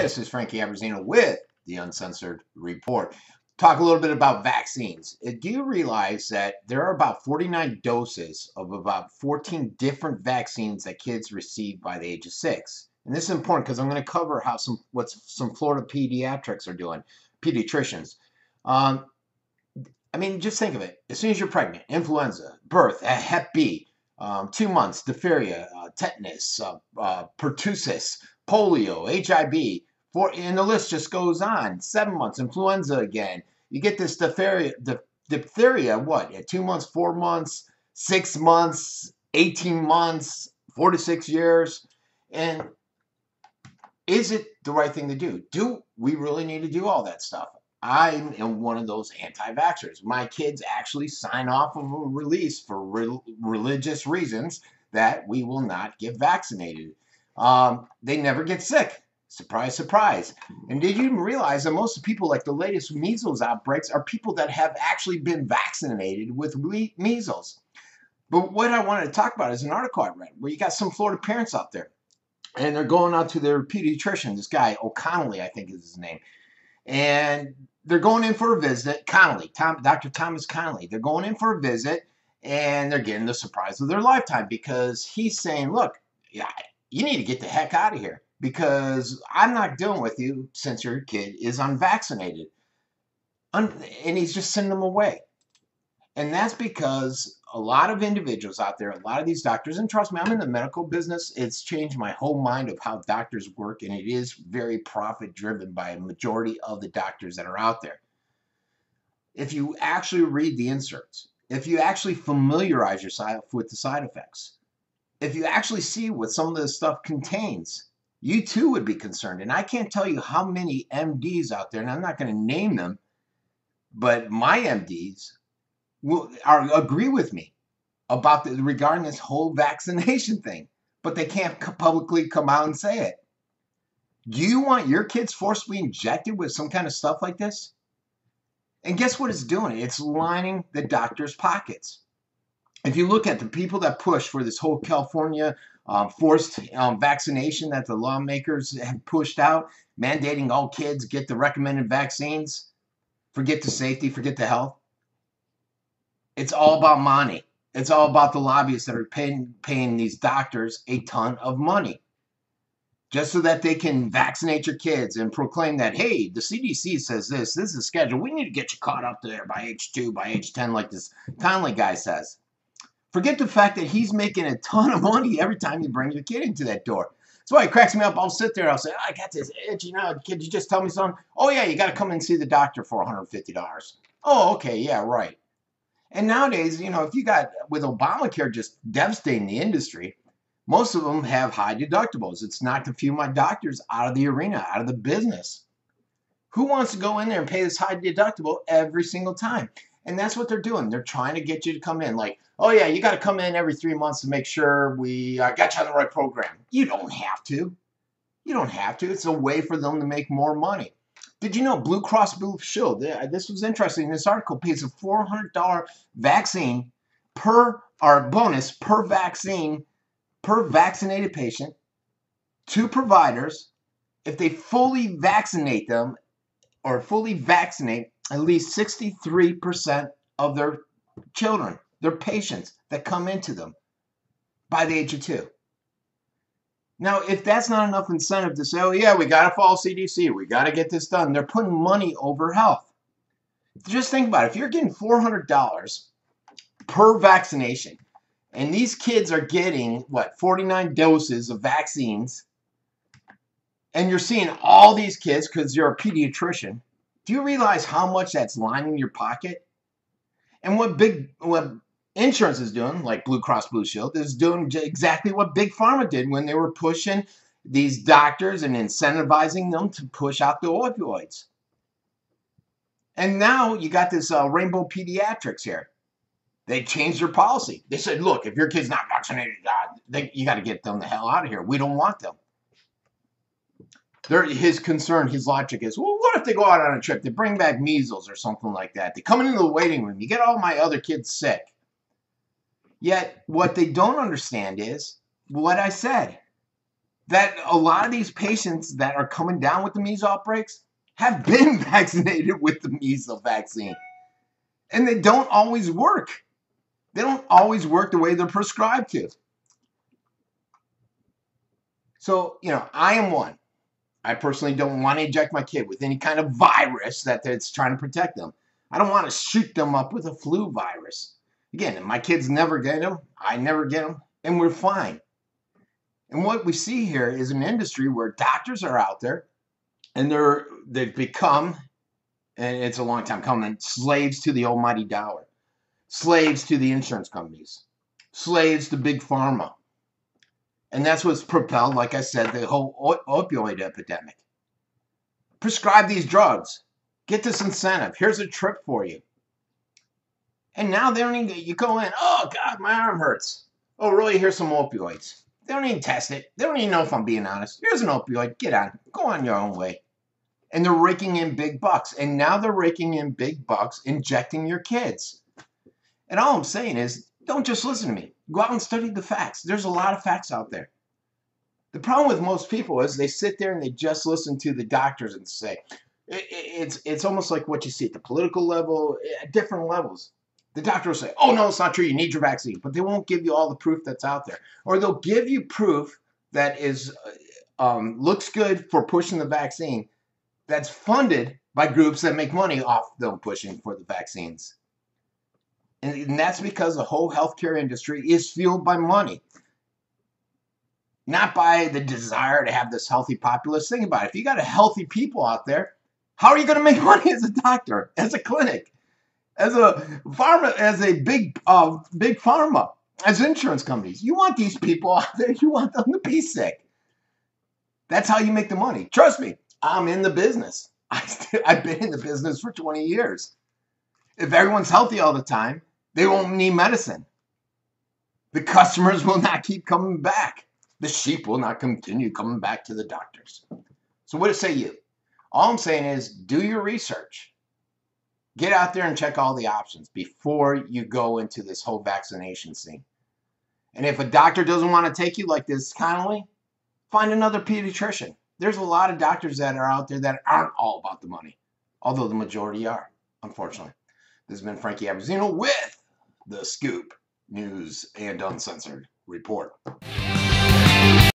This is Frankie Abbruzzino with the Uncensored Report. Talk a little bit about vaccines. Do you realize that there are about 49 doses of about 14 different vaccines that kids receive by the age of 6? And this is important because I'm going to cover how what some Florida pediatrics are doing, pediatricians. I mean, just think of it. As soon as you're pregnant, influenza, birth, Hep B, 2 months, diphtheria, tetanus, pertussis, polio, HIV, and the list just goes on. 7 months, influenza again. You get this diphtheria, what, at 2 months, 4 months, 6 months, 18 months, 4 to 6 years. And is it the right thing to do? Do we really need to do all that stuff? I am one of those anti-vaxxers. My kids actually sign off of a release for religious reasons that we will not get vaccinated. They never get sick. Surprise, surprise. And did you even realize that most of the people, like the latest measles outbreaks, are people that have actually been vaccinated with measles? But what I wanted to talk about is an article I read where you got some Florida parents out there, and they're going out to their pediatrician, this guy, O'Connelly, I think is his name. And they're going in for a visit. Dr. Thomas Connelly. They're going in for a visit, and they're getting the surprise of their lifetime because he's saying, look, yeah, you need to get the heck out of here because I'm not dealing with you since your kid is unvaccinated. And he's just sending them away. And that's because a lot of individuals out there, a lot of these doctors, and trust me, I'm in the medical business. It's changed my whole mind of how doctors work, and it is very profit-driven by a majority of the doctors that are out there. If you actually read the inserts, if you actually familiarize yourself with the side effects, if you actually see what some of this stuff contains, you too would be concerned. And I can't tell you how many MDs out there, and I'm not going to name them, but my MDs agree with me about regarding this whole vaccination thing, but they can't publicly come out and say it. Do you want your kids forcibly injected with some kind of stuff like this? And guess what it's doing? It's lining the doctors' pockets. If you look at the people that push for this whole California forced vaccination that the lawmakers have pushed out, mandating all kids get the recommended vaccines, forget the safety, forget the health. It's all about money. It's all about the lobbyists that are paying these doctors a ton of money just so that they can vaccinate your kids and proclaim that, hey, the CDC says this is the schedule. We need to get you caught up there by age 2, by age 10, like this Conley guy says. Forget the fact that he's making a ton of money every time you bring your kid into that door. That's why it cracks me up. I'll sit there, I'll say, oh, I got this itch, could you just tell me something? Oh, yeah, you got to come and see the doctor for $150. Oh, okay, yeah, right. And nowadays, if you got, with Obamacare just devastating the industry, most of them have high deductibles. It's knocked a few of my doctors out of the arena, out of the business. Who wants to go in there and pay this high deductible every single time? And that's what they're doing. They're trying to get you to come in like, oh, yeah, you got to come in every 3 months to make sure we got you on the right program. You don't have to. You don't have to. It's a way for them to make more money. Did you know Blue Cross Blue Shield, this was interesting, this article pays a $400 vaccine bonus per vaccine, per vaccinated patient to providers if they fully vaccinate them or fully vaccinate at least 63% of their children, their patients that come into them by the age of 2. Now, if that's not enough incentive to say, oh, yeah, we got to follow CDC, we got to get this done, they're putting money over health. Just think about it. If you're getting $400 per vaccination, and these kids are getting, 49 doses of vaccines, and you're seeing all these kids because you're a pediatrician, do you realize how much that's lining your pocket? And what insurance is doing, like Blue Cross Blue Shield, is doing exactly what Big Pharma did when they were pushing these doctors and incentivizing them to push out the opioids. And now you got this Rainbow Pediatrics here. They changed their policy. They said, look, if your kid's not vaccinated, you got to get them the hell out of here. We don't want them. His concern, his logic is, well, what if they go out on a trip? They bring back measles or something like that. They come into the waiting room. You get all my other kids sick. Yet, what they don't understand is what I said. that a lot of these patients that are coming down with the measles outbreaks have been vaccinated with the measles vaccine. And they don't always work. They don't always work the way they're prescribed to. So, I am one. I personally don't want to inject my kid with any kind of virus that's trying to protect them. I don't want to shoot them up with a flu virus. Again, my kids never get them. I never get them. And we're fine. And what we see here is an industry where doctors are out there and they've become, and it's a long time coming, slaves to the almighty dollar, slaves to the insurance companies, slaves to big pharma. And that's what's propelled, like I said, the whole opioid epidemic. Prescribe these drugs. Get this incentive. Here's a trip for you. And now they don't even, you go in, oh God, my arm hurts. Oh, really? Here's some opioids. They don't even test it. They don't even know if I'm being honest. Here's an opioid. Get on. Go on your own way. And they're raking in big bucks. And now they're raking in big bucks injecting your kids. And all I'm saying is, don't just listen to me. Go out and study the facts. There's a lot of facts out there. The problem with most people is they sit there and they just listen to the doctors and say, it's almost like what you see at the political level, at different levels. The doctor will say, oh, no, it's not true. You need your vaccine. But they won't give you all the proof that's out there. Or they'll give you proof that is looks good for pushing the vaccine that's funded by groups that make money off them pushing for the vaccines. And that's because the whole healthcare industry is fueled by money, not by the desire to have this healthy populace. Think about it. If you got a healthy people out there, how are you going to make money as a doctor, as a clinic? As a pharma, as a big pharma, as insurance companies? You want these people out there, you want them to be sick. That's how you make the money. Trust me, I'm in the business. I've been in the business for 20 years. If everyone's healthy all the time, they won't need medicine. The customers will not keep coming back. The sheep will not continue coming back to the doctors. So what say you? All I'm saying is do your research. Get out there and check all the options before you go into this whole vaccination scene. And if a doctor doesn't want to take you like this kindly, find another pediatrician. There's a lot of doctors that are out there that aren't all about the money, although the majority are, unfortunately. This has been Frankie Abbruzzino with the Scoop News and Uncensored Report.